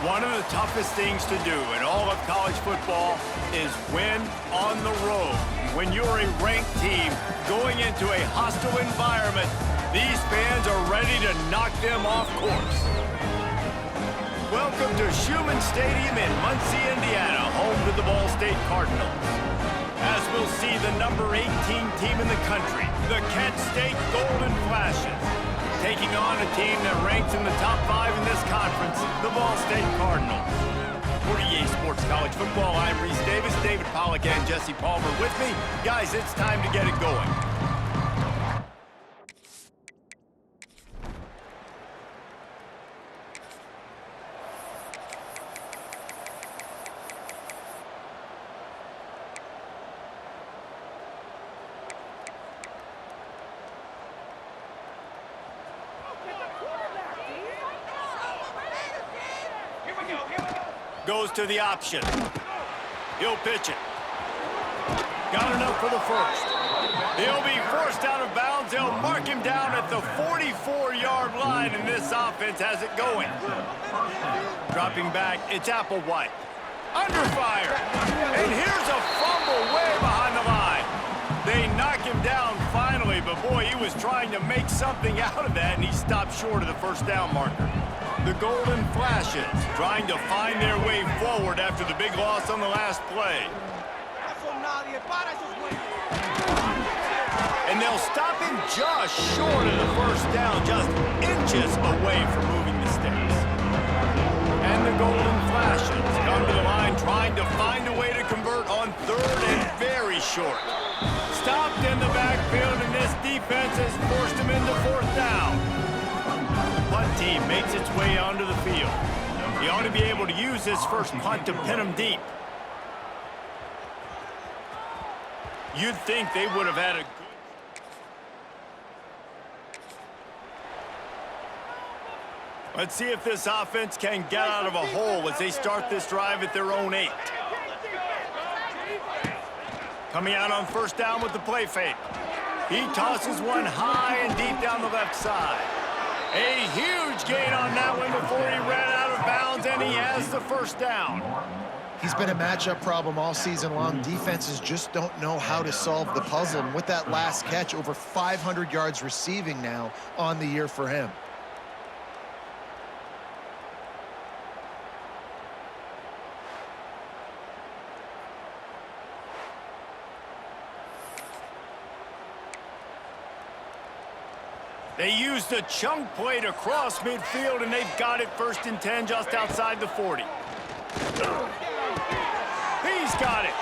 One of the toughest things to do in all of college football is win on the road. When you're a ranked team going into a hostile environment, these fans are ready to knock them off course. Welcome to Schumann Stadium in Muncie, Indiana, home to the Ball State Cardinals. As we'll see the number 18 team in the country, the Kent State Golden Flashes, taking on a team that ranks in the top 5 in this conference, the Ball State Cardinals. For EA Sports College Football, I'm Reese Davis, David Pollack, and Jesse Palmer with me. Guys, it's time to get it going. Goes to the option. He'll pitch it. Got enough for the first. He'll be forced out of bounds. They'll mark him down at the 44-yard line, and this offense has it going. Dropping back, it's Applewhite. Under fire. And here's a fumble way behind the line. They knock him down finally, but boy, he was trying to make something out of that, and he stopped short of the first down marker. The Golden Flashes trying to find their way forward after the big loss on the last play. And they'll stop him just short of the first down, just inches away from moving the sticks. And the Golden Flashes come to the line trying to find a way to convert on third and very short. Stopped in the backfield, and this defense has forced him into fourth down. Punt team makes its way onto the field. He ought to be able to use his first punt to pin him deep. You'd think they would have had a good... Let's see if this offense can get out of a hole as they start this drive at their own 8. Coming out on first down with the play fake. He tosses one high and deep down the left side. A huge gain on that one before he ran out of bounds, and he has the first down. He's been a matchup problem all season long. Defenses just don't know how to solve the puzzle. And with that last catch, over 500 yards receiving now on the year for him. They used a chunk play to cross midfield, and they've got it first and 10 just outside the 40. He's got it.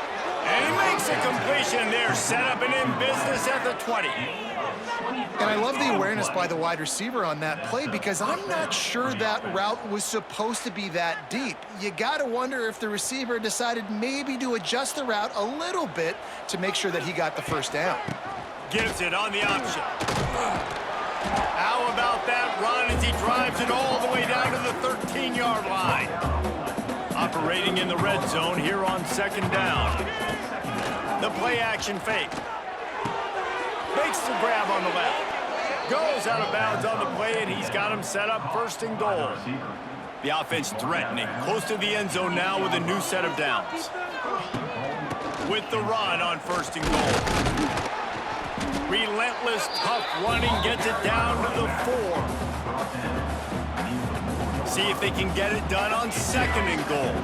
And he makes a completion there, set up and in business at the 20. And I love the awareness by the wide receiver on that play because I'm not sure that route was supposed to be that deep. You got to wonder if the receiver decided maybe to adjust the route a little bit to make sure that he got the first down. Gives it on the option. How about that run as he drives it all the way down to the 13-yard line? Operating in the red zone here on second down. The play action fake. Makes the grab on the left. Goes out of bounds on the play, and he's got him set up first and goal. The offense threatening, close to the end zone now with a new set of downs. With the run on first and goal. Relentless, tough running gets it down to the 4. See if they can get it done on second and goal.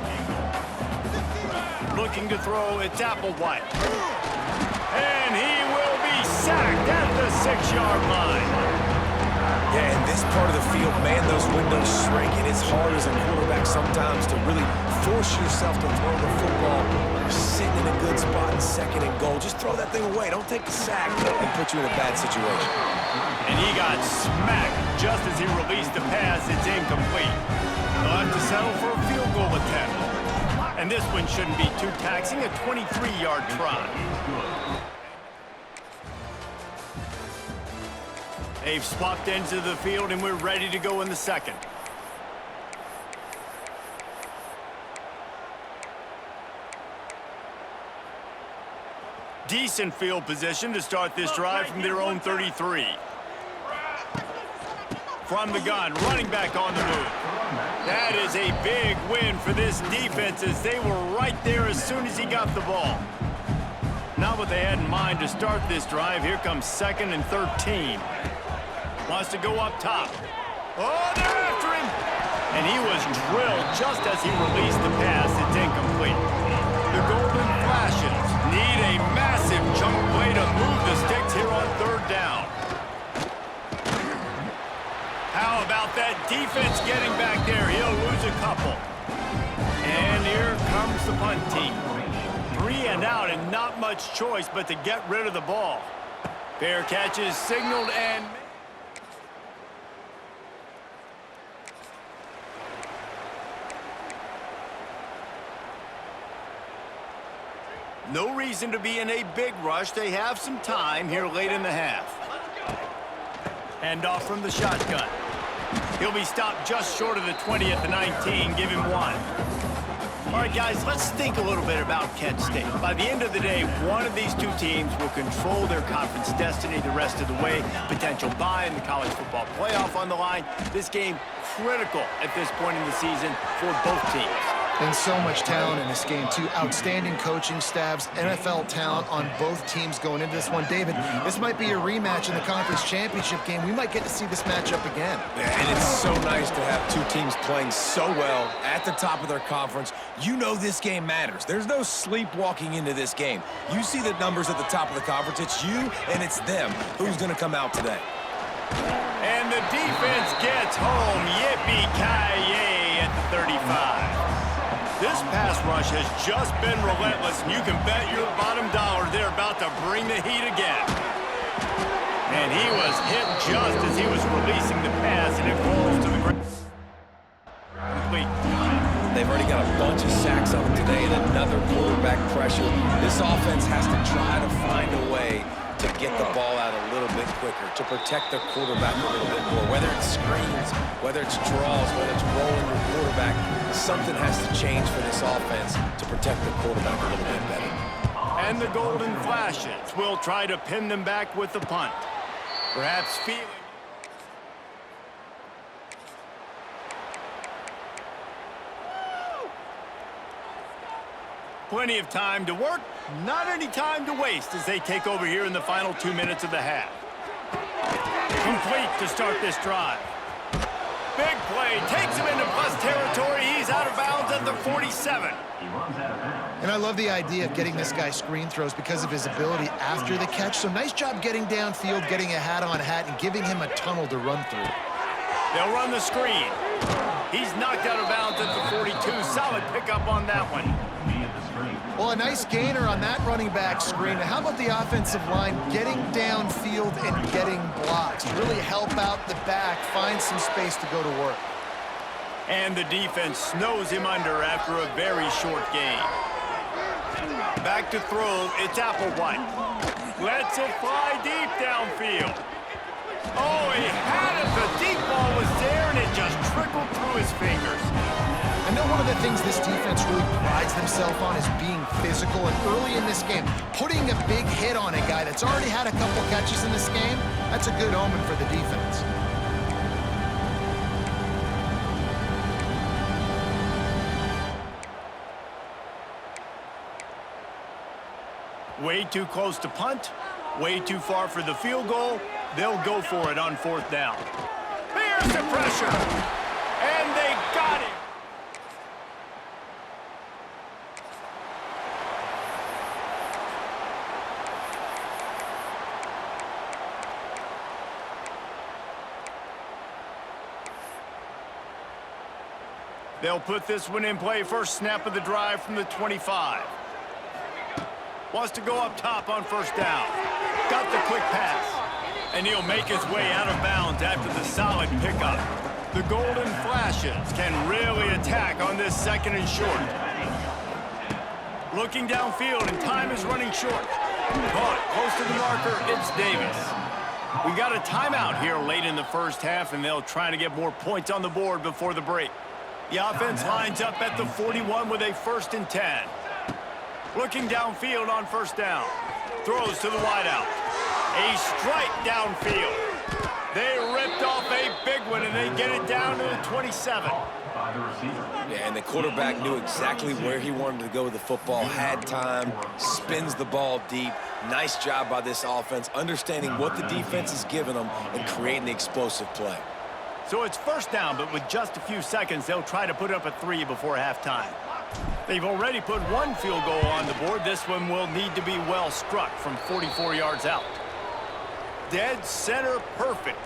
Looking to throw, it's Applewhite. And he will be sacked at the 6-yard line. Yeah, in this part of the field, man, those windows shrink, and it's hard as a quarterback sometimes to really force yourself to throw the football. You're sitting in a good spot in second and goal. Just throw that thing away. Don't take the sack and put you in a bad situation. And he got smacked just as he released the pass. It's incomplete. They'll have to settle for a field goal attempt. And this one shouldn't be too taxing, a 23-yard try. They've swapped ends of the field, and we're ready to go in the second. Decent field position to start this drive from their own 33. From the gun, running back on the move. That is a big win for this defense as they were right there as soon as he got the ball. Not what they had in mind to start this drive. Here comes 2nd and 13. Wants to go up top. Oh, they're after him. And he was drilled just as he released the pass. It's incomplete. The Golden Flashes need a massive chunk play to move the sticks here on 3rd down. How about that defense getting back there? He'll lose a couple. And here comes the punt team. 3 and out and not much choice but to get rid of the ball. Fair catch is signaled and... No reason to be in a big rush. They have some time here late in the half. Hand off from the shotgun. He'll be stopped just short of the 20 at the 19. Give him 1. All right, guys, let's think a little bit about Kent State. By the end of the day, one of these 2 teams will control their conference destiny the rest of the way. Potential bye in the college football playoff on the line. This game critical at this point in the season for both teams. And so much talent in this game, too. Outstanding coaching staffs, NFL talent on both teams going into this one. David, this might be a rematch in the conference championship game. We might get to see this matchup again. Yeah, and it's so nice to have 2 teams playing so well at the top of their conference. You know this game matters. There's no sleepwalking into this game. You see the numbers at the top of the conference. It's you and it's them. Who's going to come out today? And the defense gets home. Yippee-ki-yay at the 35. This pass rush has just been relentless, and you can bet your bottom dollar they're about to bring the heat again. And he was hit just as he was releasing the pass, and it falls to the ground. Complete. They've already got a bunch of sacks on them today and another quarterback pressure. This offense has to try to find a way to get the ball out a little bit quicker, to protect their quarterback a little bit more. Whether it's screens, whether it's draws, whether it's rolling your quarterback, something has to change for this offense to protect the quarterback a little bit better. And the Golden Flashes will try to pin them back with the punt. Perhaps feeling... Plenty of time to work, not any time to waste as they take over here in the final 2 minutes of the half. Complete to start this drive. Big play, takes him into plus territory. He's out of bounds at the 47. And I love the idea of getting this guy screen throws because of his ability after the catch. So nice job getting downfield, getting a hat-on-hat, and giving him a tunnel to run through. They'll run the screen. He's knocked out of bounds at the 42. Solid pickup on that one. Well, a nice gainer on that running back screen. How about the offensive line getting downfield and getting blocks? Really help out the back, find some space to go to work. And the defense snows him under after a very short game. Back to throw, it's Applewhite. Lets it fly deep downfield. Oh, he had it. The deep ball was there, and it just trickled through his fingers. I know one of the things this defense really prides themselves on is being physical, and early in this game, putting a big hit on a guy that's already had a couple catches in this game, that's a good omen for the defense. Way too close to punt, way too far for the field goal. They'll go for it on 4th down. Here's the pressure, and they got him. They'll put this one in play. First snap of the drive from the 25. Wants to go up top on 1st down. Got the quick pass. And he'll make his way out of bounds after the solid pickup. The Golden Flashes can really attack on this 2nd and short. Looking downfield, and time is running short. Caught close to the marker, it's Davis. We got a timeout here late in the first half, and they'll try to get more points on the board before the break. The offense lines up at the 41 with a 1st and 10. Looking downfield on 1st down. Throws to the wideout. A strike downfield. They ripped off a big one, and they get it down to the 27. Yeah, and the quarterback knew exactly where he wanted to go with the football, had time, spins the ball deep. Nice job by this offense, understanding what the defense is giving them and creating the explosive play. So it's first down, but with just a few seconds, they'll try to put up a 3 before halftime. They've already put 1 field goal on the board. This one will need to be well struck from 44 yards out. Dead center perfect.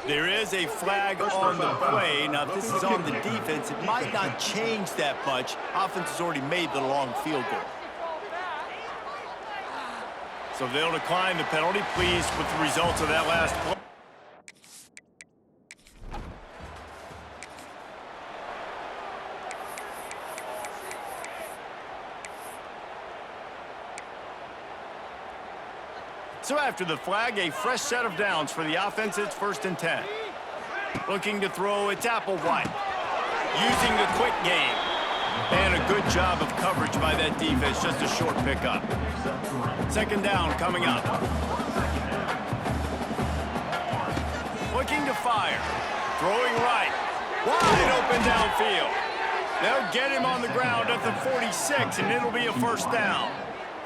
There is a flag on the play. Now, if this is on the defense, it might not change that much. Offense has already made the long field goal. So they'll decline the penalty. Pleased with the results of that last play. So after the flag, a fresh set of downs for the offense. It's 1st and 10. Looking to throw, it's Applewhite. Using the quick game. And a good job of coverage by that defense. Just a short pickup. 2nd down coming up. Looking to fire. Throwing right. Wide open downfield. They'll get him on the ground at the 46, and it'll be a 1st down.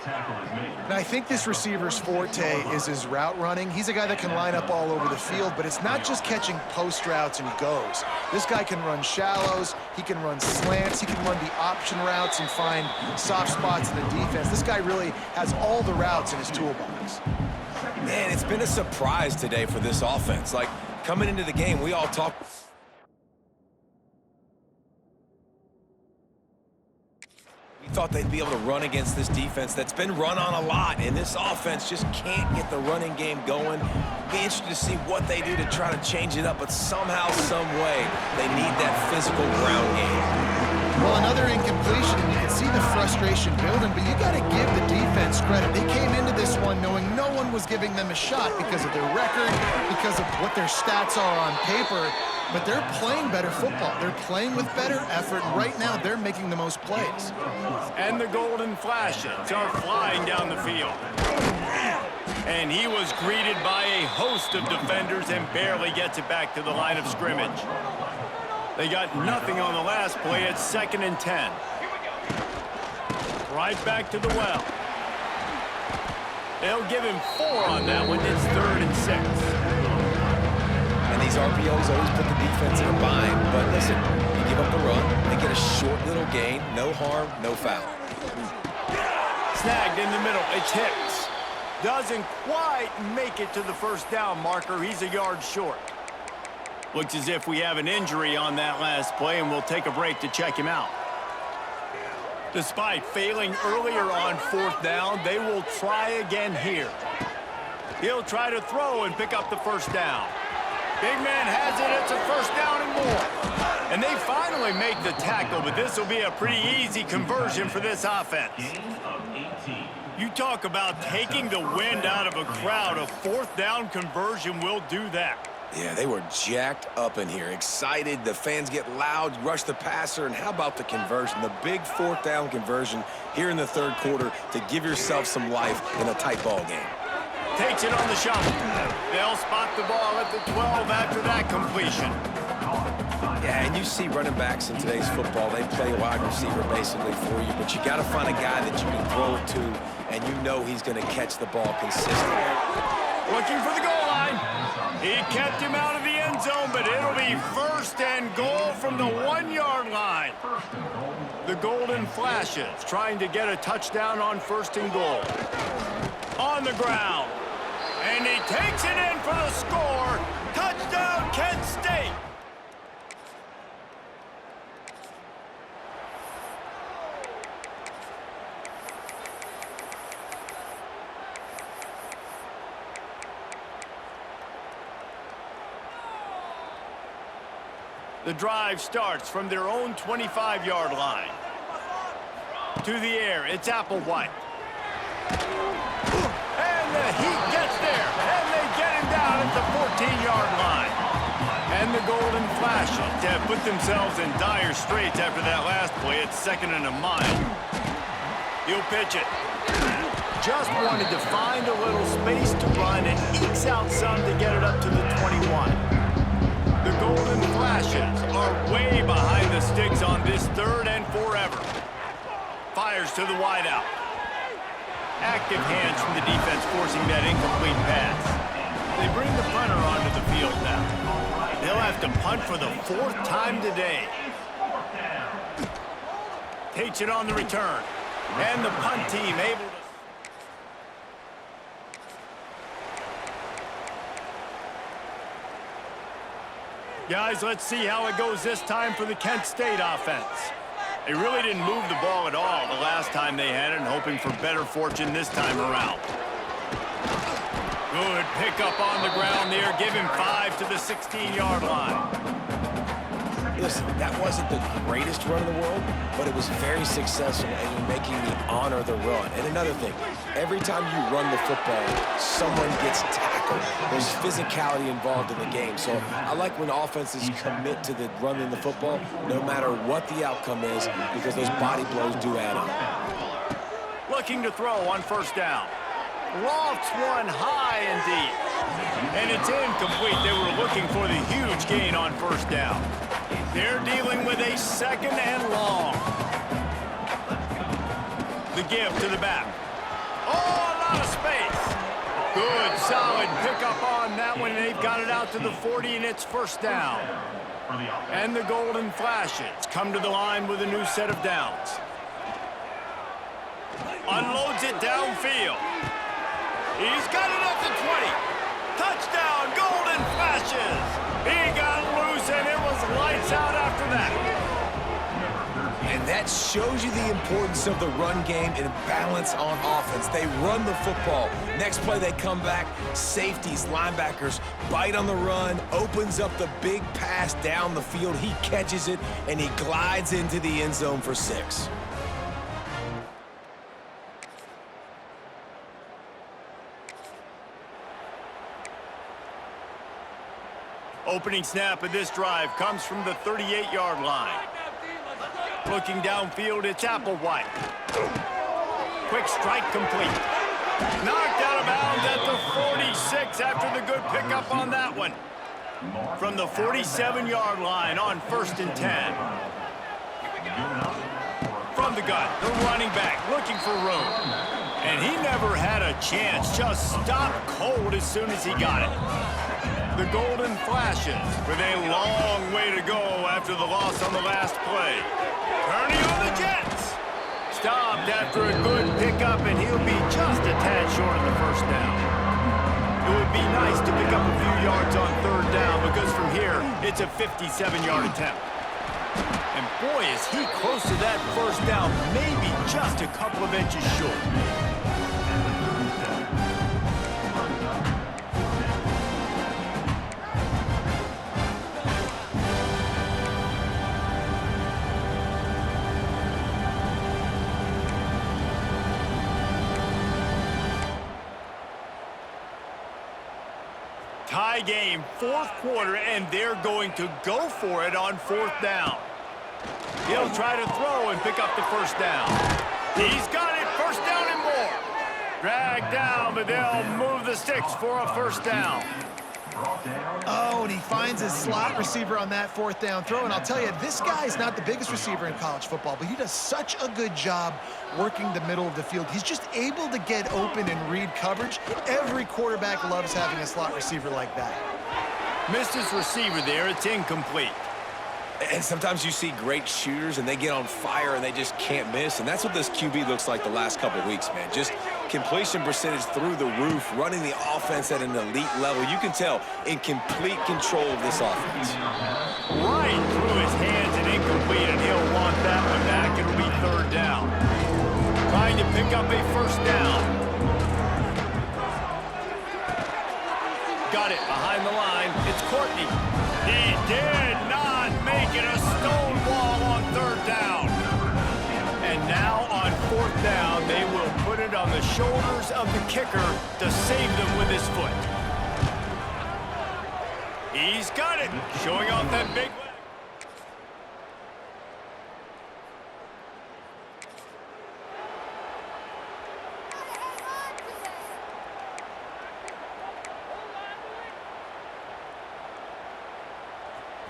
And I think this receiver's forte is his route running. He's a guy that can line up all over the field, but it's not just catching post routes and goes. This guy can run shallows, he can run slants, he can run the option routes and find soft spots in the defense. This guy really has all the routes in his toolbox. Man, it's been a surprise today for this offense. Like, coming into the game, we all talked. We thought they'd be able to run against this defense that's been run on a lot, and this offense just can't get the running game going. Be interested to see what they do to try to change it up, but somehow, some way, they need that physical ground game. Well, another incompletion, and you can see the frustration building, but you got to give the defense credit. They came into this one knowing no one was giving them a shot because of their record, because of what their stats are on paper, but they're playing better football. They're playing with better effort, and right now they're making the most plays. And the golden flashes are flying down the field. And he was greeted by a host of defenders and barely gets it back to the line of scrimmage. They got nothing on the last play. It's 2nd and 10. Right back to the well. They'll give him 4 on that one. It's 3rd and 6. And these RPOs always put the defense in a bind. But listen, you give up the run, they get a short little gain. No harm, no foul. Snagged in the middle. It's Hicks. Doesn't quite make it to the 1st down marker. He's a yard short. Looks as if we have an injury on that last play, and we'll take a break to check him out. Despite failing earlier on 4th down, they will try again here. He'll try to throw and pick up the 1st down. Big man has it. It's a 1st down and more. And they finally make the tackle, but this will be a pretty easy conversion for this offense. You talk about taking the wind out of a crowd. A 4th down conversion will do that. Yeah, they were jacked up in here, excited. The fans get loud, rush the passer, and how about the conversion? The big 4th down conversion here in the 3rd quarter to give yourself some life in a tight ball game. Takes it on the shuffle. They'll spot the ball at the 12 after that completion. Yeah, and you see running backs in today's football, they play wide receiver basically for you, but you got to find a guy that you can throw it to, and you know he's going to catch the ball consistently. Looking for the goal line. He kept him out of the end zone, but it'll be 1st and goal from the 1-yard line. The golden flashes trying to get a touchdown on 1st and goal. On the ground. And he takes it in for the score. Touchdown, Kent State. The drive starts from their own 25-yard line. To the air, it's Applewhite. And the Heat gets there, and they get him down at the 14-yard line. And the Golden Flashes have put themselves in dire straits after that last play. It's 2nd and a mile. He'll pitch it. Just wanted to find a little space to run and ekes out some to get it up to the 21. The fires to the wideout. Active hands from the defense forcing that incomplete pass. They bring the punter onto the field now. They'll have to punt for the 4th time today. Takes it on the return. And the punt team able to... Guys, let's see how it goes this time for the Kent State offense. They really didn't move the ball at all the last time they had it, and hoping for better fortune this time around. Good pickup on the ground there. Give him 5 to the 16-yard line. Listen, that wasn't the greatest run in the world, but it was very successful, and you're making me honor the run. And another thing, every time you run the football, someone gets tackled. There's physicality involved in the game. So I like when offenses commit to the running the football, no matter what the outcome is, because those body blows do add up. Looking to throw on 1st down. Lofts one high and deep. And it's incomplete. They were looking for the huge gain on 1st down. They're dealing with a 2nd and long. The give to the back. Oh, a lot of space. Good, solid pickup on that one. They've got it out to the 40, and it's 1st down. And the Golden Flashes come to the line with a new set of downs. Unloads it downfield. He's got it at the 20. Touchdown, Golden Flashes. He got loose, and it was lights out after that. And that shows you the importance of the run game and balance on offense. They run the football. Next play, they come back. Safeties, linebackers, bite on the run, opens up the big pass down the field. He catches it, and he glides into the end zone for 6. Opening snap of this drive comes from the 38-yard line. Looking downfield, it's Applewhite. Quick strike complete. Knocked out of bounds at the 46 after the good pickup on that one. From the 47-yard line on 1st and 10. From the gun, the running back looking for room. And he never had a chance, just stopped cold as soon as he got it. The Golden Flashes with a long way to go after the loss on the last play. Turning on the Jets. Stopped after a good pickup, and he'll be just a tad short of the 1st down. It would be nice to pick up a few yards on 3rd down, because from here, it's a 57-yard attempt. And boy, is he close to that 1st down, maybe just a couple of inches short. Tie game, 4th quarter, and they're going to go for it on 4th down. He'll try to throw and pick up the 1st down. He's got it, 1st down and more. Dragged down, but they'll move the sticks for a 1st down. Oh, and he finds his slot receiver on that 4th down throw. And I'll tell you, this guy's not the biggest receiver in college football, but he does such a good job working the middle of the field. He's just able to get open and read coverage. Every quarterback loves having a slot receiver like that. Missed his receiver there. It's incomplete. And sometimes you see great shooters, and they get on fire, and they just can't miss. And that's what this QB looks like the last couple of weeks, man. Just completion percentage through the roof, running the offense at an elite level. You can tell in complete control of this offense. Right through his hands and incomplete, and he'll want that one back. It'll be 3rd down. Trying to pick up a 1st down. Got it behind the line. It's Courtney. He did not make it, a stone wall on 3rd down. And now on 4th down, they will put it on the shoulders of the kicker to save them with his foot. He's got it, showing off that big leg.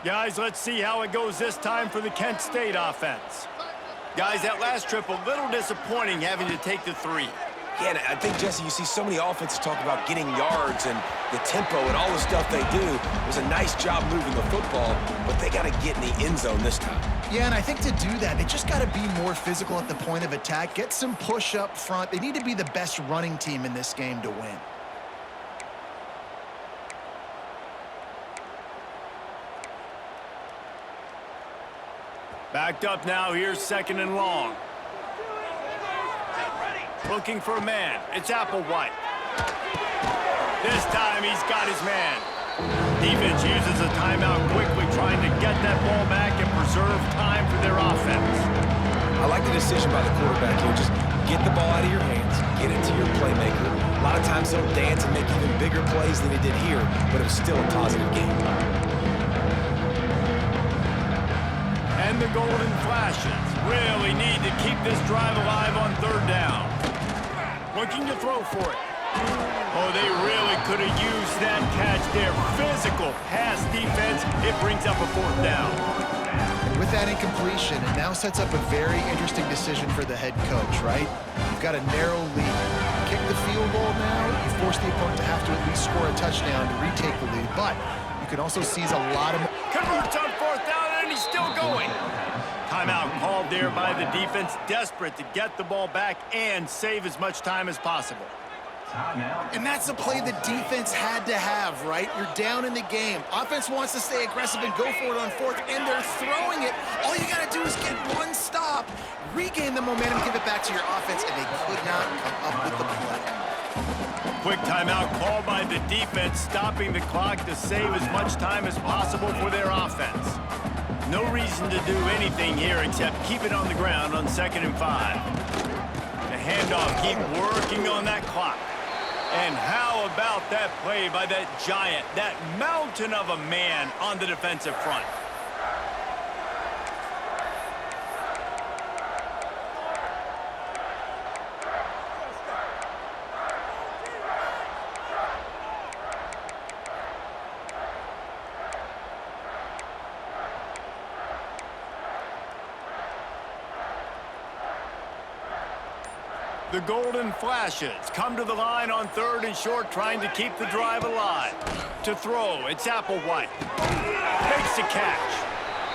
Guys, let's see how it goes this time for the Kent State offense. Guys, that last trip a little disappointing having to take the 3. Yeah, and I think, Jesse, you see so many offenses talk about getting yards and the tempo and all the stuff they do. It was a nice job moving the football, but they got to get in the end zone this time. Yeah, and I think to do that, they just got to be more physical at the point of attack, get some push up front. They need to be the best running team in this game to win. Backed up now, here's 2nd and long. Looking for a man. It's Applewhite. This time he's got his man. Defense uses a timeout quickly, trying to get that ball back and preserve time for their offense. I like the decision by the quarterback here. Just get the ball out of your hands, get it to your playmaker. A lot of times he'll dance and make even bigger plays than he did here, but it was still a positive game. And the Golden Flashes really need to keep this drive alive on 3rd down. Looking to throw for it. Oh, they really could have used that catch there. Physical pass defense. It brings up a 4th down. And with that incompletion, it now sets up a very interesting decision for the head coach, right? You've got a narrow lead. Kick the field goal now, you force the opponent to have to at least score a touchdown to retake the lead. But you can also seize a lot of... Converts on 4th down, and he's still going. Timeout called there by the defense, desperate to get the ball back and save as much time as possible. And that's a play the defense had to have, right? You're down in the game. Offense wants to stay aggressive and go for it on 4th, and they're throwing it. All you got to do is get one stop, regain the momentum, give it back to your offense, and they could not come up with the play. Quick timeout called by the defense, stopping the clock to save as much time as possible for their offense. No reason to do anything here except keep it on the ground on 2nd and 5. The handoff, keep working on that clock. And how about that play by that giant, that mountain of a man on the defensive front? The Golden Flashes come to the line on 3rd and short, trying to keep the drive alive. To throw, it's Applewhite. Makes the catch.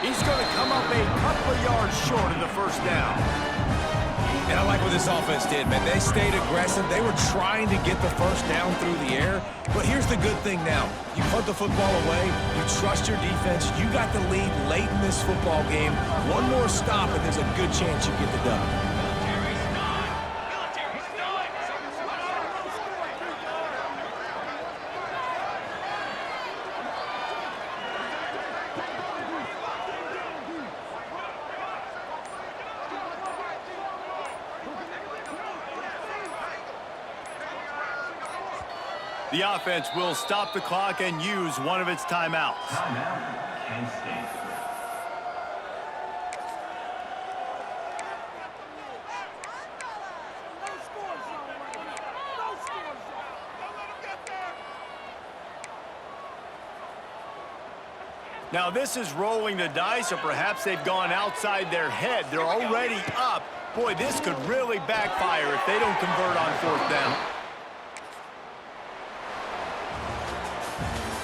He's going to come up a couple of yards short of the 1st down. And I like what this offense did, man. They stayed aggressive. They were trying to get the 1st down through the air. But here's the good thing now. You punt the football away. You trust your defense. You got the lead late in this football game. One more stop, and there's a good chance you get the dub. The offense will stop the clock and use one of its timeouts. Timeout, K-State. Now this is rolling the dice, or perhaps they've gone outside their head. They're already up. Boy, this could really backfire if they don't convert on 4th down.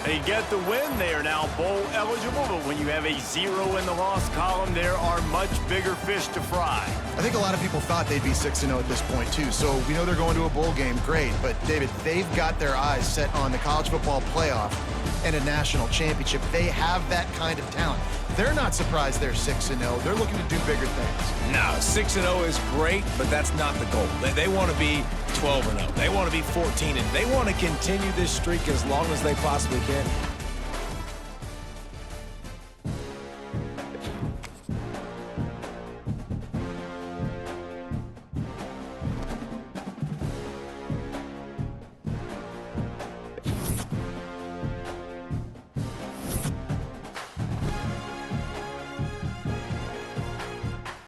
They get the win. They are now bowl eligible, but when you have a 0 in the loss column, there are much bigger fish to fry. I think a lot of people thought they'd be 6-0 at this point, too. So we know they're going to a bowl game. Great. But, David, they've got their eyes set on the college football playoff and a national championship. They have that kind of talent. They're not surprised they're 6-0. They're looking to do bigger things. No, 6-0 is great, but that's not the goal. They want to be 12-0. They want to be 14, and they want to continue this streak as long as they possibly can.